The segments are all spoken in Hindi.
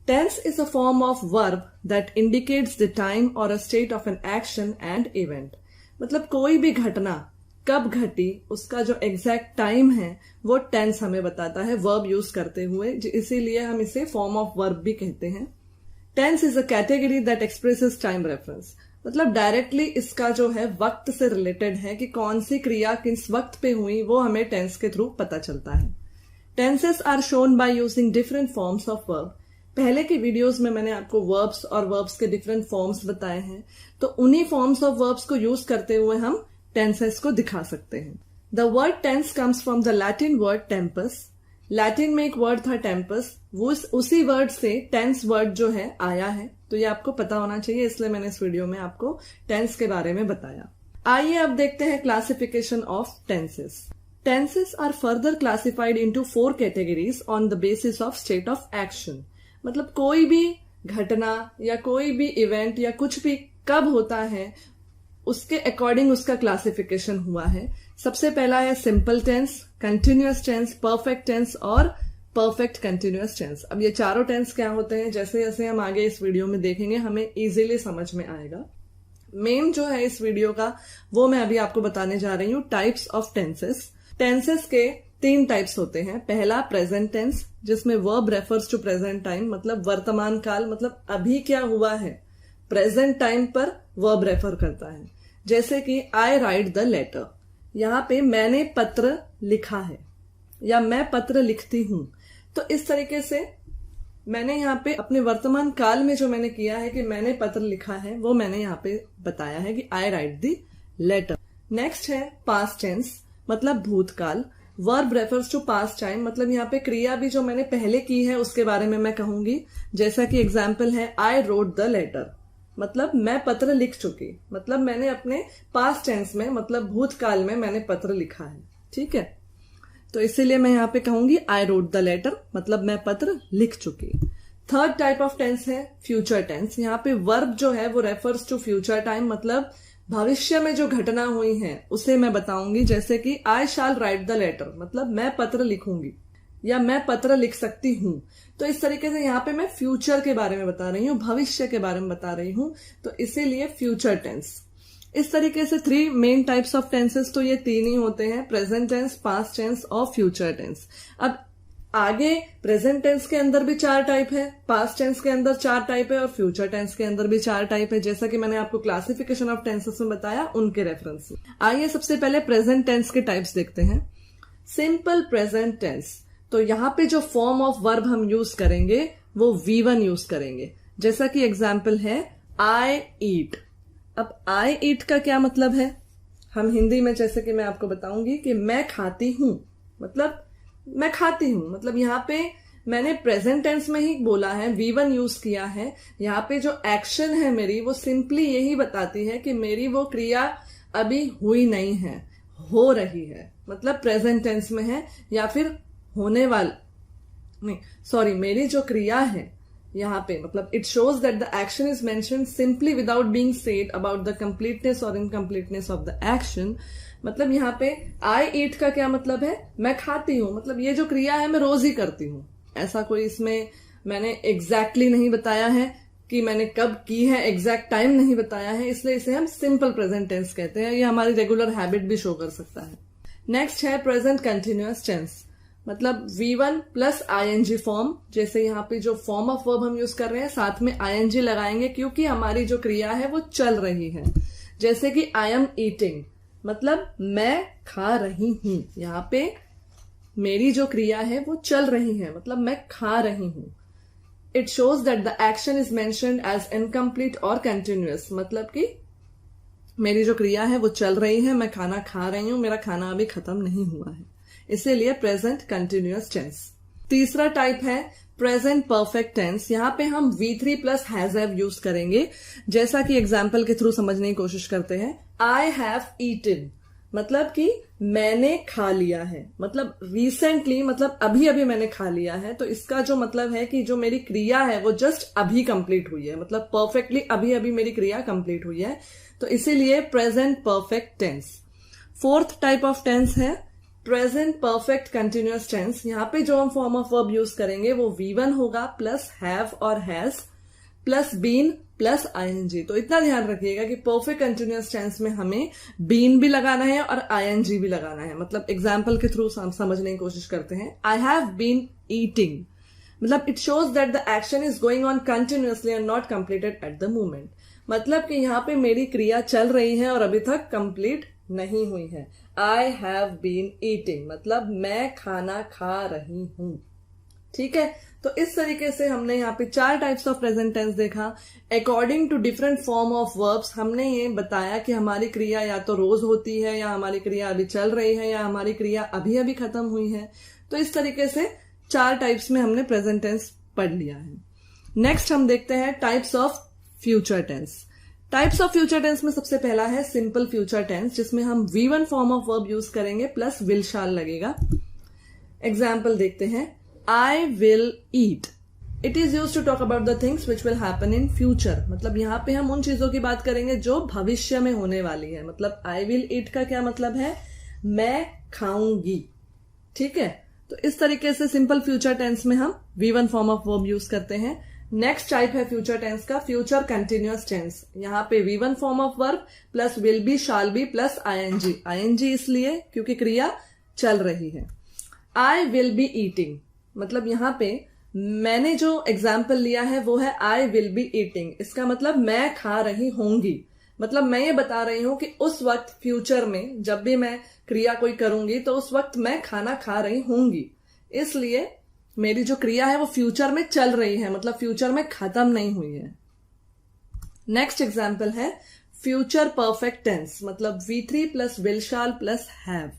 Tense is a form of verb that indicates the time or a state of an action and event. मतलब कोई भी घटना कब घटी उसका जो एग्जैक्ट टाइम है वो टेंस हमें बताता है वर्ब यूज करते हुए, इसीलिए हम इसे फॉर्म ऑफ वर्ब भी कहते हैं. Tense is a category that expresses time reference. मतलब डायरेक्टली इसका जो है वक्त से रिलेटेड है कि कौन सी क्रिया किस वक्त पे हुई वो हमें टेंस के थ्रू पता चलता है. Tenses are shown by using different forms of verb. पहले की वीडियोस में मैंने आपको वर्ब्स और वर्ब्स के डिफरेंट फॉर्म्स बताए हैं, तो उन्हीं फॉर्म्स ऑफ वर्ब्स को यूज करते हुए हम टेंसेस को दिखा सकते हैं. The word tense comes from the Latin word tempus. Latin में एक वर्ड था टेम्पस, वो उसी वर्ड से टेंस वर्ड जो है आया है. तो ये आपको पता होना चाहिए, इसलिए मैंने इस वीडियो में आपको टेंस के बारे में बताया. आइए अब देखते हैं classification of tenses. Tenses are further classified into 4 categories on the basis of state of action. मतलब कोई भी घटना या कोई भी इवेंट या कुछ भी कब होता है उसके अकॉर्डिंग उसका क्लासिफिकेशन हुआ है. सबसे पहला है simple tense, continuous tense, perfect tense और परफेक्ट कंटिन्यूअस टेंस. अब ये चारों टेंस क्या होते हैं, जैसे जैसे हम आगे इस वीडियो में देखेंगे हमें इजीली समझ में आएगा. मेन जो है इस वीडियो का वो मैं अभी आपको बताने जा रही हूं, टाइप्स ऑफ टेंसेस. टेंसेस के 3 टाइप्स होते हैं. पहला प्रेजेंट टेंस, जिसमें verb refers to present time, मतलब वर्तमान काल, मतलब अभी क्या हुआ है, प्रेजेंट टाइम पर वर्ब रेफर करता है. जैसे कि आई राइट द लेटर, यहां पे मैंने पत्र लिखा है या मैं पत्र लिखती हूं. तो इस तरीके से मैंने यहाँ पे अपने वर्तमान काल में जो मैंने किया है कि मैंने पत्र लिखा है वो मैंने यहाँ पे बताया है कि I write the letter. Next है पास्ट टेंस, मतलब भूतकाल. Verb refers to past time, मतलब यहाँ पे क्रिया भी जो मैंने पहले की है उसके बारे में मैं कहूंगी. जैसा कि एग्जाम्पल है आई रोट द लेटर, मतलब मैं पत्र लिख चुकी, मतलब मैंने अपने पास्ट टेंस में मतलब भूतकाल में मैंने पत्र लिखा है. ठीक है, तो इसीलिए मैं यहाँ पे कहूंगी आई रोट द लेटर, मतलब मैं पत्र लिख चुकी. थर्ड टाइप ऑफ टेंस है फ्यूचर टेंस. यहाँ पे वर्ब जो है वो रेफर्स टू फ्यूचर टाइम, मतलब भविष्य में जो घटना हुई है उसे मैं बताऊंगी. जैसे कि आई शैल राइट द लेटर, मतलब मैं पत्र लिखूंगी या मैं पत्र लिख सकती हूं. तो इस तरीके से यहाँ पे मैं फ्यूचर के बारे में बता रही हूँ, भविष्य के बारे में बता रही हूँ, तो इसीलिए फ्यूचर टेंस. इस तरीके से 3 मेन टाइप्स ऑफ टेंसेस तो ये 3 ही होते हैं, प्रेजेंट टेंस, पास्ट टेंस और फ्यूचर टेंस. अब आगे प्रेजेंट टेंस के अंदर भी 4 टाइप है, पास्ट टेंस के अंदर 4 टाइप है और फ्यूचर टेंस के अंदर भी 4 टाइप है, जैसा कि मैंने आपको क्लासिफिकेशन ऑफ टेंसेस में बताया उनके रेफरेंस से. आइए सबसे पहले प्रेजेंट टेंस के टाइप्स देखते हैं. सिंपल प्रेजेंट टेंस, तो यहाँ पे जो फॉर्म ऑफ वर्ब हम यूज करेंगे वो V1 यूज करेंगे. जैसा कि एग्जाम्पल है आई ईट. अब आई ईट का क्या मतलब है, हम हिंदी में जैसे कि मैं आपको बताऊंगी कि मैं खाती हूं, मतलब मैं खाती हूं, मतलब यहाँ पे मैंने प्रेजेंट टेंस में ही बोला है, V1 यूज किया है. यहाँ पे जो एक्शन है मेरी वो सिंपली यही बताती है कि मेरी वो क्रिया अभी हुई नहीं है, हो रही है, मतलब प्रेजेंट टेंस में है या फिर होने वाली नहीं, सॉरी, मेरी जो क्रिया है यहाँ पे, मतलब it shows that the action is mentioned simply without being said about the completeness और इनकम्प्लीटनेस ऑफ द एक्शन. मतलब यहाँ पे आई ईट का क्या मतलब है, मैं खाती हूँ, मतलब ये जो क्रिया है मैं रोज ही करती हूँ. ऐसा कोई इसमें मैंने एग्जैक्टली नहीं बताया है कि मैंने कब की है, एग्जैक्ट टाइम नहीं बताया है, इसलिए इसे हम सिंपल प्रेजेंट टेंस कहते हैं. ये हमारी रेगुलर हैबिट भी शो कर सकता है. नेक्स्ट है प्रेजेंट कंटिन्यूअस टेंस, मतलब V1 प्लस ING फॉर्म. जैसे यहाँ पे जो फॉर्म ऑफ वर्ब हम यूज कर रहे हैं साथ में ING लगाएंगे क्योंकि हमारी जो क्रिया है वो चल रही है. जैसे कि आई एम ईटिंग, मतलब मैं खा रही हूं. यहाँ पे मेरी जो क्रिया है वो चल रही है, मतलब मैं खा रही हूं. It shows that the action is mentioned as incomplete और कंटिन्यूअस, मतलब कि मेरी जो क्रिया है वो चल रही है, मैं खाना खा रही हूं, मेरा खाना अभी खत्म नहीं हुआ है, इसीलिए प्रेजेंट कंटिन्यूअस टेंस. तीसरा टाइप है प्रेजेंट परफेक्ट टेंस. यहाँ पे हम V3 plus has have use करेंगे. जैसा कि एग्जाम्पल के थ्रू समझने की कोशिश करते हैं. आई हैव ईटन, मतलब कि मैंने खा लिया है, मतलब रिसेंटली, मतलब अभी अभी मैंने खा लिया है. तो इसका जो मतलब है कि जो मेरी क्रिया है वो जस्ट अभी कंप्लीट हुई है, मतलब परफेक्टली अभी अभी मेरी क्रिया कंप्लीट हुई है, तो इसीलिए present perfect tense. Fourth type of tense है प्रेजेंट परफेक्ट कंटिन्यूअस टेंस, यहाँ पे जो हम फॉर्म ऑफ वर्ब यूज करेंगे वो V1 होगा प्लस हैव और has plus been plus ING. तो इतना ध्यान रखिएगा कि परफेक्ट कंटिन्यूअस टेंस में हमें बीन भी लगाना है और आईएनजी भी लगाना है। मतलब एग्जाम्पल के थ्रू समझने की कोशिश करते हैं। आई हैव बीन ईटिंग, मतलब it shows that the action is going on continuously and not completed at the moment. मतलब कि यहाँ पे मेरी क्रिया चल रही है और अभी तक कंप्लीट नहीं हुई है। आई हैव बीन ईटिंग मतलब मैं खाना खा रही हूं। ठीक है, तो इस तरीके से हमने यहाँ पे 4 टाइप्स ऑफ प्रेजेंट टेंस देखा। According to different form of verbs हमने ये बताया कि हमारी क्रिया या तो रोज होती है, या हमारी क्रिया अभी चल रही है, या हमारी क्रिया अभी अभी खत्म हुई है। तो इस तरीके से 4 टाइप्स में हमने प्रेजेंट टेंस पढ़ लिया है। नेक्स्ट हम देखते हैं types of future tense. Types of future tense में सबसे पहला है सिंपल फ्यूचर टेंस, जिसमें हम V1 form of verb use करेंगे प्लस विल शाल लगेगा। एग्जाम्पल देखते हैं। I will eat, it is use to talk about the things which will happen in future. मतलब यहाँ पे हम उन चीजों की बात करेंगे जो भविष्य में होने वाली है। मतलब आई विल ईट का क्या मतलब है, मैं खाऊंगी। ठीक है, तो इस तरीके से सिंपल फ्यूचर टेंस में हम V1 form of verb use करते हैं। नेक्स्ट टाइप है फ्यूचर टेंस का फ्यूचर कंटिन्यूअस टेंस। यहाँ पे V1 form of verb plus will be, shall be plus ING. ING इसलिए क्योंकि क्रिया चल रही है। आई विल बी ईटिंग, मतलब यहाँ पे मैंने जो एग्जाम्पल लिया है वो है आई विल बी ईटिंग। इसका मतलब मैं खा रही होंगी। मतलब मैं ये बता रही हूं कि उस वक्त फ्यूचर में जब भी मैं क्रिया कोई करूंगी तो उस वक्त मैं खाना खा रही होंगी। इसलिए मेरी जो क्रिया है वो फ्यूचर में चल रही है, मतलब फ्यूचर में खत्म नहीं हुई है। नेक्स्ट एग्जाम्पल है फ्यूचर परफेक्ट टेंस, मतलब V3 plus will shall plus have.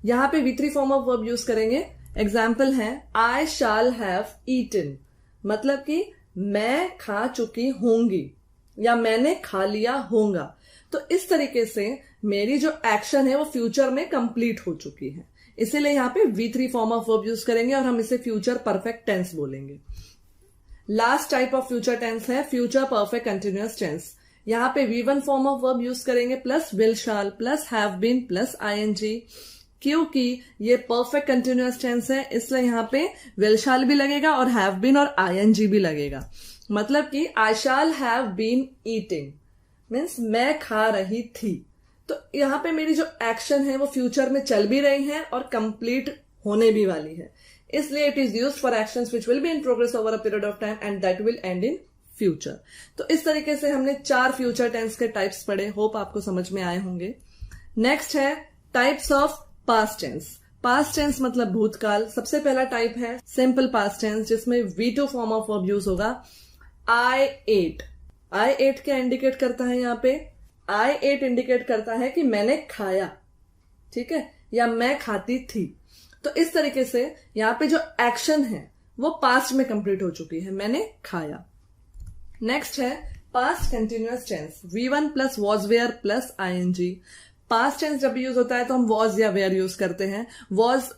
यहाँ पे V3 form of verb use करेंगे। एग्जाम्पल है आई शाल हैव ईटन, मतलब कि मैं खा चुकी होंगी या मैंने खा लिया होगा। तो इस तरीके से मेरी जो एक्शन है वो फ्यूचर में कंप्लीट हो चुकी है, इसीलिए यहाँ पे V3 form of verb use करेंगे और हम इसे फ्यूचर परफेक्ट टेंस बोलेंगे। Last type of future tense है फ्यूचर परफेक्ट कंटिन्यूअस टेंस। यहाँ पे V1 form of verb use करेंगे plus will shall plus have been plus ING. क्योंकि ये परफेक्ट कंटिन्यूअस टेंस है इसलिए यहाँ पे विल शाल भी लगेगा और हैव बीन और आईएनजी भी लगेगा। मतलब कि I shall have been eating means मैं खा रही थी। तो यहाँ पे मेरी जो एक्शन है वो फ्यूचर में चल भी रही है और कंप्लीट होने भी वाली है, इसलिए it is used for actions which will be in progress over a period of time and that will end in future. तो इस तरीके से हमने 4 फ्यूचर टेंस के टाइप्स पढ़े, होप आपको समझ में आए होंगे। नेक्स्ट है types of past tense. Past tense मतलब भूतकाल। सबसे पहला टाइप है सिंपल पास्ट टेंस, जिसमें V2 form of verb use होगा। आई एट, आई एट क्या इंडिकेट करता है यहाँ पे, आई एट इंडिकेट करता है कि मैंने खाया, ठीक है, या मैं खाती थी। तो इस तरीके से यहाँ पे जो एक्शन है वो पास्ट में कंप्लीट हो चुकी है, मैंने खाया। नेक्स्ट है past continuous tense, V1 plus was were plus ING. Past tense जब भी यूज होता है तो हम वॉज या वेयर यूज करते हैं। वॉज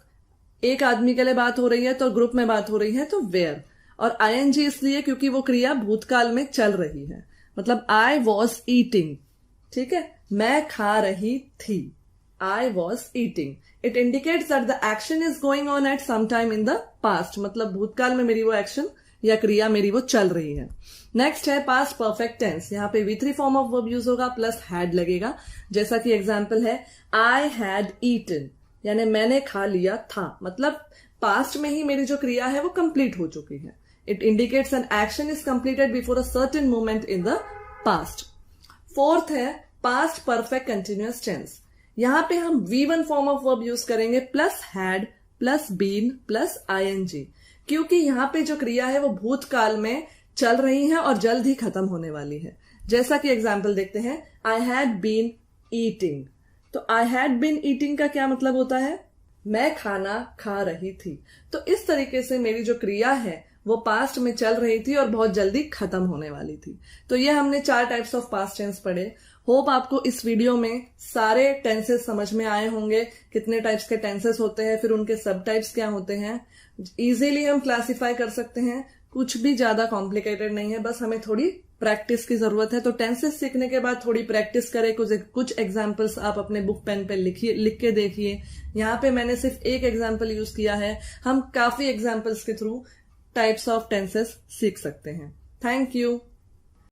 एक आदमी के लिए बात हो रही है तो ग्रुप में बात हो रही है तो वेयर, और आईएनजी इसलिए क्योंकि वो क्रिया भूतकाल में चल रही है। मतलब आई वॉज ईटिंग, ठीक है, मैं खा रही थी, I was eating. It indicates that the action is going on at some time in the past, मतलब भूतकाल में मेरी वो एक्शन या क्रिया मेरी वो चल रही है। नेक्स्ट है पास्ट परफेक्ट टेंस। यहाँ पे V3 form of verb use होगा प्लस हैड लगेगा, जैसा कि एग्जाम्पल है आई हैड ईटन, यानी मैंने खा लिया था। मतलब पास्ट में ही मेरी जो क्रिया है वो कंप्लीट हो चुकी है। It indicates an action is completed before a certain moment in the past. Fourth है पास्ट परफेक्ट कंटिन्यूअस टेंस। यहाँ पे हम V1 form of verb use करेंगे plus had plus been plus ING, क्योंकि यहाँ पे जो क्रिया है वो भूतकाल में चल रही है और जल्द ही खत्म होने वाली है। जैसा कि एग्जाम्पल देखते हैं, आई हैड बीन ईटिंग। तो आई हैड बीन ईटिंग का क्या मतलब होता है, मैं खाना खा रही थी। तो इस तरीके से मेरी जो क्रिया है वो पास्ट में चल रही थी और बहुत जल्दी खत्म होने वाली थी। तो ये हमने 4 टाइप्स ऑफ पास्ट टेंस पढ़े। होप आपको इस वीडियो में सारे टेंसेस समझ में आए होंगे, कितने टाइप्स के टेंसेस होते हैं, फिर उनके सब टाइप्स क्या होते हैं। इजीली हम क्लासिफाई कर सकते हैं, कुछ भी ज्यादा कॉम्प्लिकेटेड नहीं है, बस हमें थोड़ी प्रैक्टिस की जरूरत है। तो टेंसेस सीखने के बाद थोड़ी प्रैक्टिस करें, कुछ एग्जाम्पल्स आप अपने बुक पेन पे लिख के देखिए। यहाँ पे मैंने सिर्फ एक एग्जाम्पल यूज किया है, हम काफी एग्जाम्पल्स के थ्रू टाइप्स ऑफ टेंसेस सीख सकते हैं। Thank you.